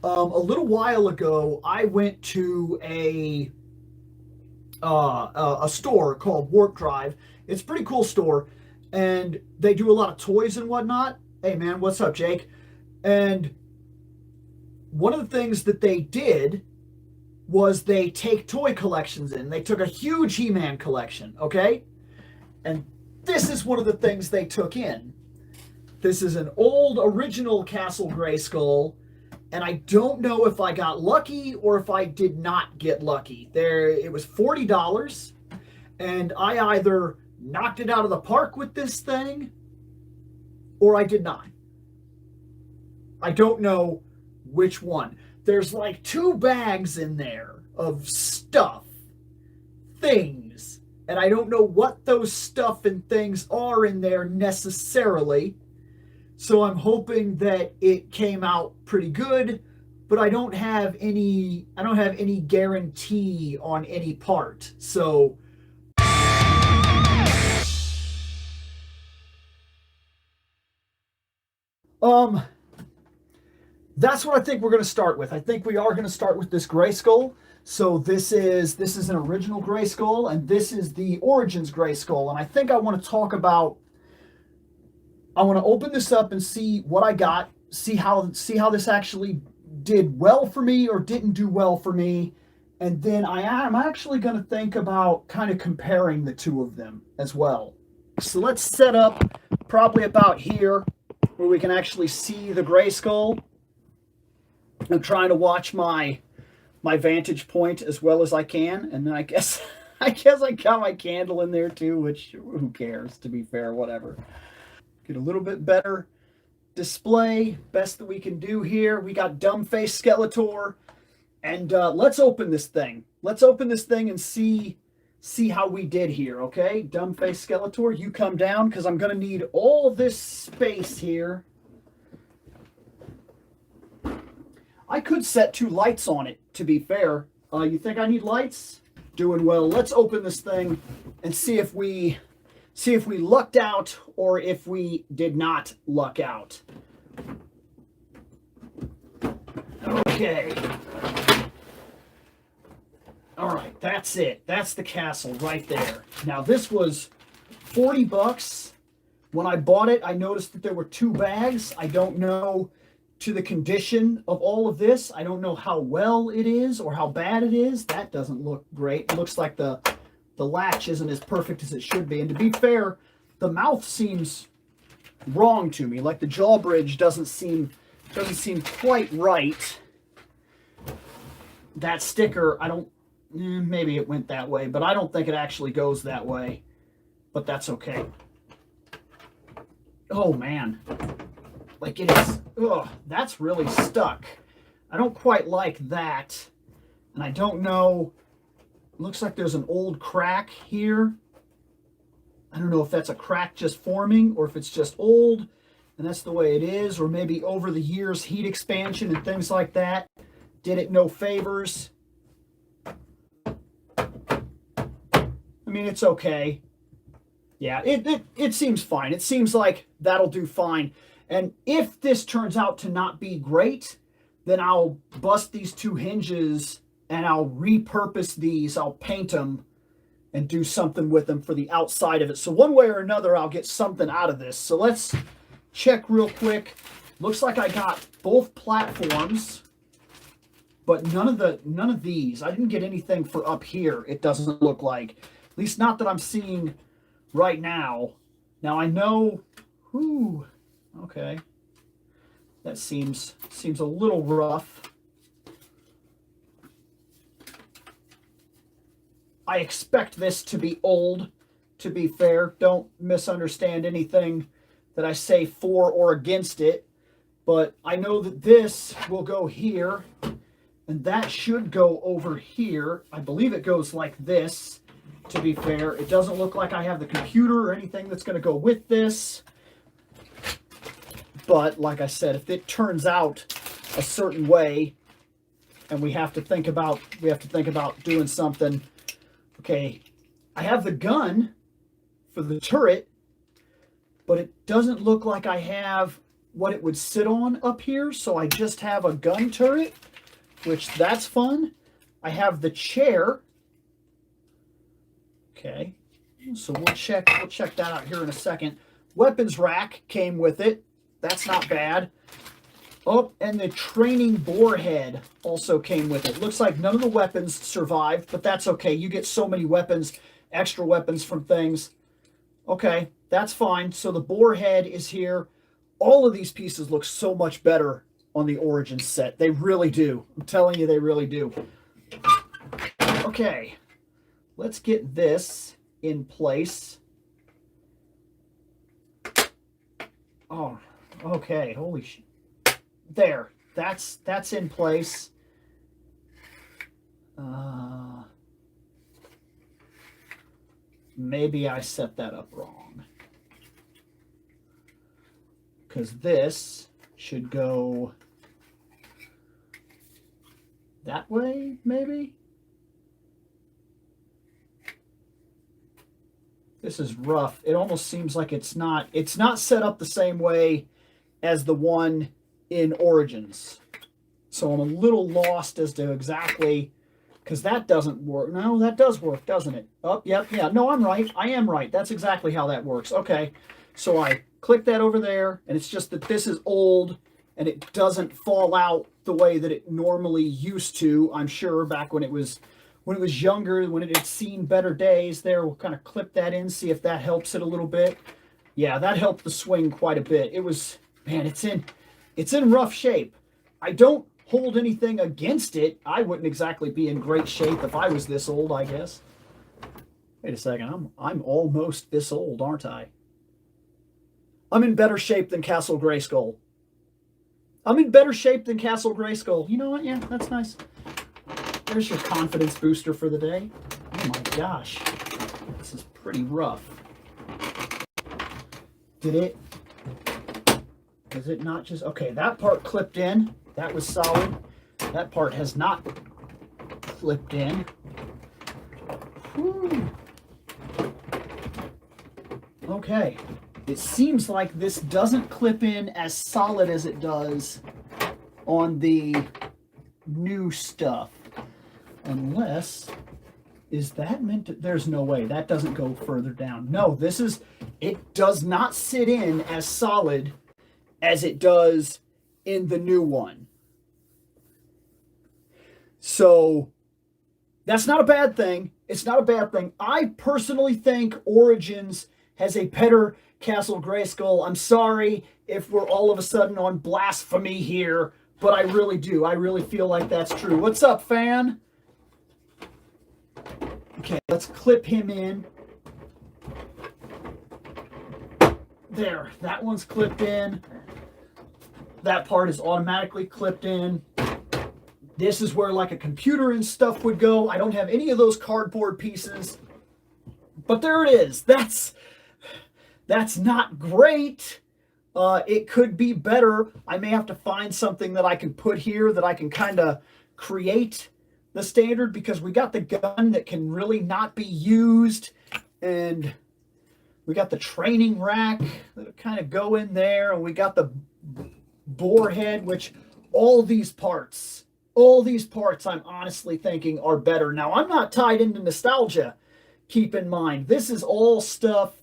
A little while ago, I went to a store called Warp Drive. It's a pretty cool store, and they do a lot of toys and whatnot. Hey man, what's up, Jake? And one of the things that they did was they take toy collections in. They took a huge He-Man collection, okay? And this is one of the things they took in. This is an old original Castle Grayskull, and I don't know if I got lucky or if I did not get lucky. It was $40, and I either knocked it out of the park with this thing or I did not. I don't know which one. There's like 2 bags in there of stuff, things, and I don't know what those stuff and things are in there necessarily. So I'm hoping that it came out pretty good, but I don't have any guarantee on any part. So that's what I think we're going to start with. I think we are going to start with this Grayskull. So this is an original Grayskull, and this is the Origins Grayskull. And I think I want to talk about, I want to open this up and see what I got, see how this actually did well for me or didn't do well for me. And then I'm actually going to think about kind of comparing the two of them as well. So let's set up probably about here where we can actually see the Grayskull. I'm trying to watch my vantage point as well as I can, and then I guess I got my candle in there too, which who cares, to be fair, whatever. Get a little bit better display, best that we can do here. We got Dumbface Skeletor, and let's open this thing. Let's open this thing and see how we did here, okay? Dumbface Skeletor, you come down because I'm gonna need all this space here. I could set 2 lights on it, to be fair. You think I need lights? Doing well. Let's open this thing and see if we lucked out or if we did not luck out. Okay. All right, that's it. That's the castle right there. Now this was $40. When I bought it, I noticed that there were 2 bags. I don't know to the condition of all of this. I don't know how well it is or how bad it is. That doesn't look great. It looks like the latch isn't as perfect as it should be. And to be fair, the mouth seems wrong to me. Like the jaw bridge doesn't seem quite right. That sticker, maybe it went that way, but I don't think it actually goes that way. But that's okay. Oh man. Like it is, ugh, that's really stuck. I don't quite like that. And I don't know, it looks like there's an old crack here. I don't know if that's a crack just forming or if it's just old and that's the way it is, or maybe over the years heat expansion and things like that did it no favors. I mean, it's okay. Yeah, it seems fine. It seems like that'll do fine. And if this turns out to not be great, then I'll bust these 2 hinges and I'll repurpose these. I'll paint them and do something with them for the outside of it. So one way or another, I'll get something out of this. So let's check real quick. Looks like I got both platforms, but none of these. I didn't get anything for up here, it doesn't look like. At least not that I'm seeing right now. Now I know, okay, that seems a little rough. I expect this to be old, to be fair. Don't misunderstand anything that I say for or against it. But I know that this will go here, and that should go over here. I believe it goes like this, to be fair. It doesn't look like I have the computer or anything that's going to go with this. But like I said, if it turns out a certain way and we have to think about doing something. Okay, I have the gun for the turret, but it doesn't look like I have what it would sit on up here. So I just have a gun turret, which that's fun. I have the chair. Okay, so we'll check that out here in a second. Weapons rack came with it. That's not bad. Oh, and the training bore head also came with it. Looks like none of the weapons survived, but that's okay. You get so many weapons, extra weapons from things. Okay, that's fine. So the bore head is here. All of these pieces look so much better on the Origins set. They really do. I'm telling you, they really do. Okay, let's get this in place. Oh, okay. Holy shit. There. That's in place. Maybe I set that up wrong. Because this should go that way, maybe? This is rough. It almost seems like it's not set up the same way as the one in Origins. So I'm a little lost as to exactly, because that doesn't work. No, that does work, doesn't it? Oh, yep, yeah. No, I'm right. I am right. That's exactly how that works. Okay. So I click that over there, and it's just that this is old, and it doesn't fall out the way that it normally used to, I'm sure, back when it was younger, when it had seen better days there. We'll kind of clip that in, see if that helps it a little bit. Yeah, that helped the swing quite a bit. It was, man, it's in rough shape. I don't hold anything against it. I wouldn't exactly be in great shape if I was this old, I guess. Wait a second, I'm almost this old, aren't I? I'm in better shape than Castle Grayskull. I'm in better shape than Castle Grayskull. You know what? Yeah, that's nice. There's your confidence booster for the day. Oh my gosh. This is pretty rough. Is it not just... Okay, that part clipped in. That was solid. That part has not clipped in. Whew. Okay. It seems like this doesn't clip in as solid as it does on the new stuff. Unless, is that meant to, there's no way. That doesn't go further down. No, it does not sit in as solid as it does in the new one. So, that's not a bad thing. It's not a bad thing. I personally think Origins has a better Castle Grayskull. I'm sorry if we're all of a sudden on blasphemy here, but I really do. I really feel like that's true. What's up, fan? Okay, let's clip him in. There, that one's clipped in. That part is automatically clipped in. This is where like a computer and stuff would go. I don't have any of those cardboard pieces. But there it is. That's not great. It could be better. I may have to find something that I can put here that I can kind of create the standard, because we got the gun that can really not be used, and we got the training rack that kind of go in there, and we got the bore head, which all these parts I'm honestly thinking are better. Now, I'm not tied into nostalgia. Keep in mind, this is all stuff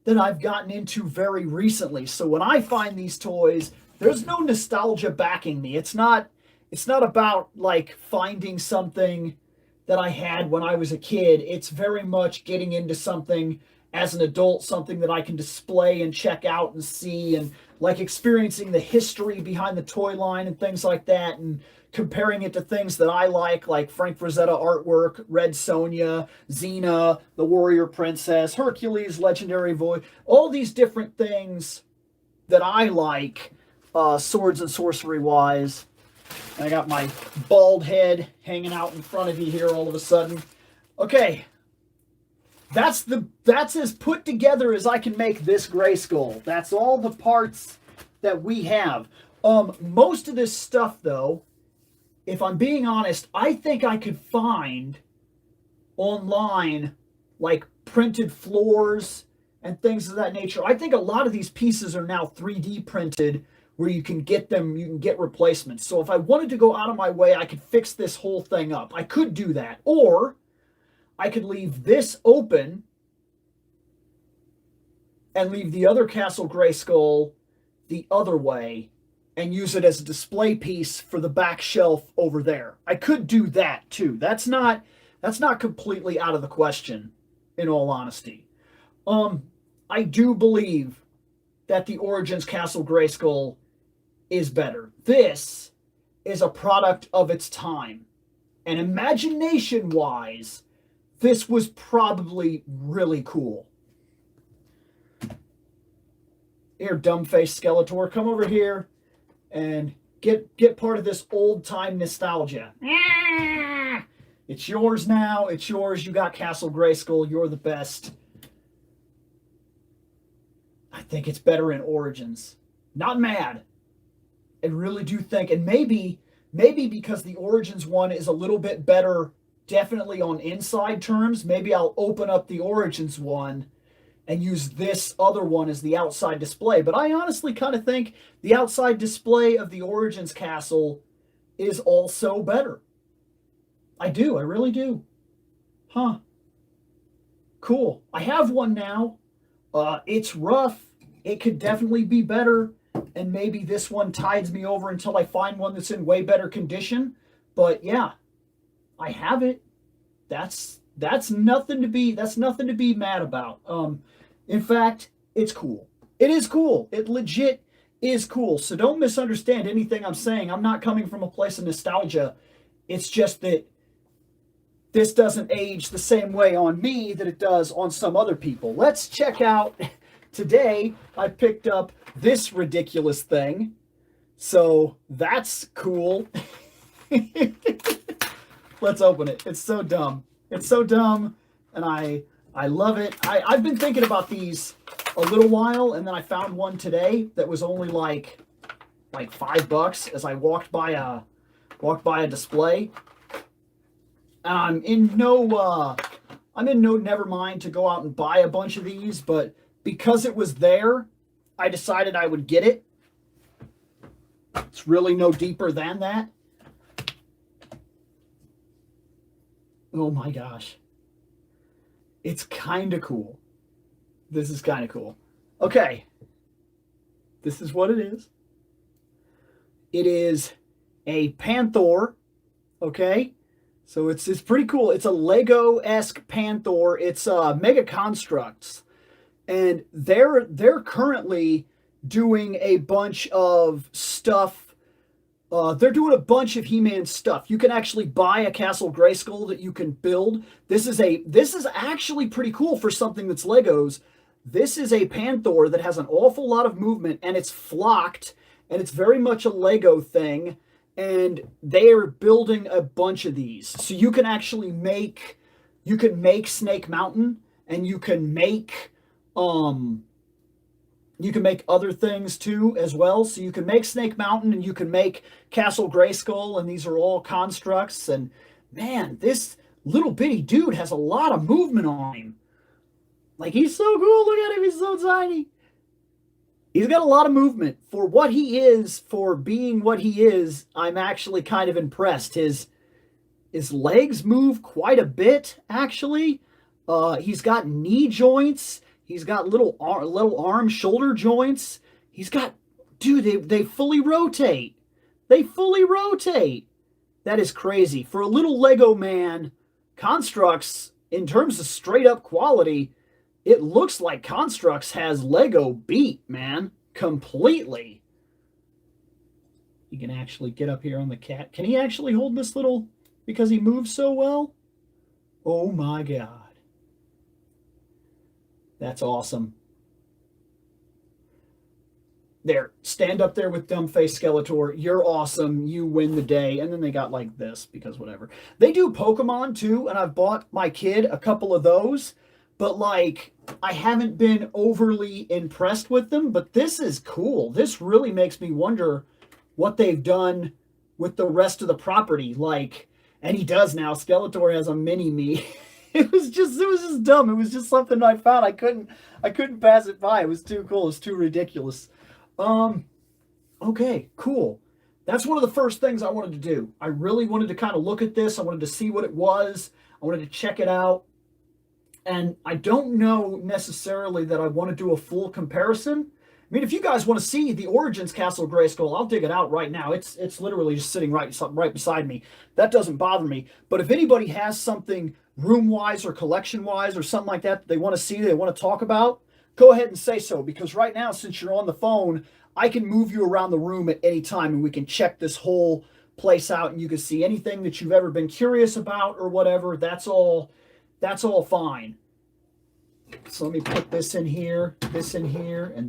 that I've gotten into very recently. So when I find these toys, there's no nostalgia backing me. It's not about like finding something that I had when I was a kid. It's very much getting into something as an adult, something that I can display and check out and see, and like experiencing the history behind the toy line and things like that, and comparing it to things that I like Frank Frazetta artwork, Red Sonja, Xena, the Warrior Princess, Hercules, Legendary Void, all these different things that I like, swords and sorcery wise. I got my bald head hanging out in front of you here all of a sudden. Okay. That's as put together as I can make this Grayskull. That's all the parts that we have. Most of this stuff, though, if I'm being honest, I think I could find online, like printed floors and things of that nature. I think a lot of these pieces are now 3D printed where you can get them, you can get replacements. So if I wanted to go out of my way, I could fix this whole thing up. I could do that. Or I could leave this open and leave the other Castle Grayskull the other way and use it as a display piece for the back shelf over there. I could do that too. That's not completely out of the question, in all honesty. I do believe that the Origins Castle Grayskull is better. This is a product of its time. And imagination-wise, this was probably really cool. Here, dumbface Skeletor, come over here and get part of this old-time nostalgia. It's yours now. It's yours. You got Castle Grayskull. You're the best. I think it's better in Origins. Not mad. I really do think, and maybe because the Origins one is a little bit better, definitely on inside terms, maybe I'll open up the Origins one and use this other one as the outside display. But I honestly kind of think the outside display of the Origins castle is also better. I do. I really do. Huh. Cool. I have one now. It's rough. It could definitely be better. And maybe this one tides me over until I find one that's in way better condition. But yeah, I have it. That's nothing to be mad about. In fact, it's cool. It is cool. It legit is cool. So don't misunderstand anything I'm saying. I'm not coming from a place of nostalgia. It's just that this doesn't age the same way on me that it does on some other people. Let's check out. Today, I picked up this ridiculous thing. So that's cool. Let's open it. It's so dumb. It's so dumb, and I love it. I've been thinking about these a little while, and then I found one today that was only like $5 as I walked by a display. And I'm in no never mind to go out and buy a bunch of these, but because it was there, I decided I would get it. It's really no deeper than that. Oh my gosh. It's kind of cool. This is kind of cool. Okay. This is what it is. It is a Panther. Okay. So it's pretty cool. It's a Lego-esque Panther. It's Mega Constructs. And they're currently doing a bunch of stuff. They're doing a bunch of He-Man stuff. You can actually buy a Castle Grayskull that you can build. This is actually pretty cool for something that's Legos. This is a Panther that has an awful lot of movement, and it's flocked, and it's very much a Lego thing. And they are building a bunch of these. So you can actually make Snake Mountain, and you can make other things too as well. So you can make Snake Mountain, and you can make Castle Grayskull, and these are all constructs. And man, this little bitty dude has a lot of movement on him. Like, he's so cool. Look at him. He's so tiny. He's got a lot of movement. For what he is, for being what he is, I'm actually kind of impressed. His legs move quite a bit, actually. He's got knee joints. He's got little arm, shoulder joints. He's got, dude, they fully rotate. They fully rotate. That is crazy. For a little Lego man, Constructs, in terms of straight up quality, it looks like Constructs has Lego beat, man. Completely. He can actually get up here on the cat. Can he actually hold this little, because he moves so well? Oh my God. That's awesome. There, stand up there with dumbface Skeletor. You're awesome. You win the day. And then they got like this, because whatever. They do Pokemon too, and I've bought my kid a couple of those. But like, I haven't been overly impressed with them. But this is cool. This really makes me wonder what they've done with the rest of the property. Like, and he does now. Skeletor has a mini-me. It was just dumb. It was just something I found. I couldn't pass it by. It was too cool. It was too ridiculous. Okay, cool. That's one of the first things I wanted to do. I really wanted to kind of look at this. I wanted to see what it was. I wanted to check it out. And I don't know necessarily that I want to do a full comparison. I mean, if you guys want to see the Origins Castle Grayskull, I'll dig it out right now. It's literally just sitting right beside me. That doesn't bother me. But if anybody has something room-wise or collection-wise or something like that they want to see, they want to talk about, go ahead and say so. Because right now, since you're on the phone, I can move you around the room at any time and we can check this whole place out and you can see anything that you've ever been curious about or whatever. That's all fine. So let me put this in here, and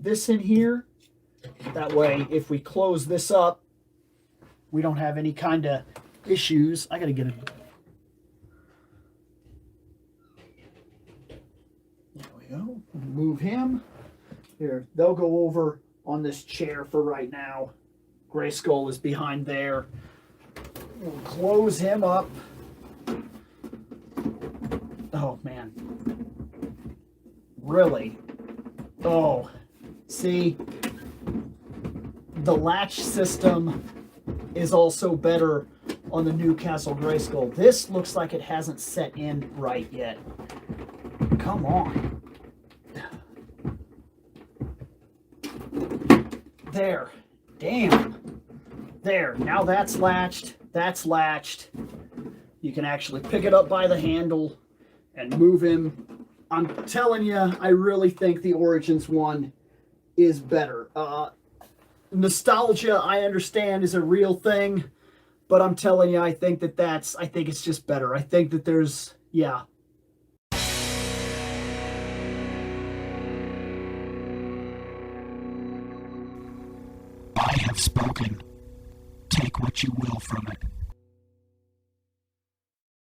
this in here. That way, if we close this up, we don't have any kind of issues. I gotta get it. There we go. Move him. Here, they'll go over on this chair for right now. Grayskull is behind there. We'll close him up. Oh, man. Really? Oh, see, the latch system is also better on the new Castle Grayskull. This looks like it hasn't set in right yet. Come on. There. Damn. There. Now that's latched. That's latched. You can actually pick it up by the handle and move him. I'm telling you, I really think the Origins one is better. Nostalgia, I understand, is a real thing, but I'm telling you, I think it's just better. I think that there's, yeah. I have spoken. Take what you will from it.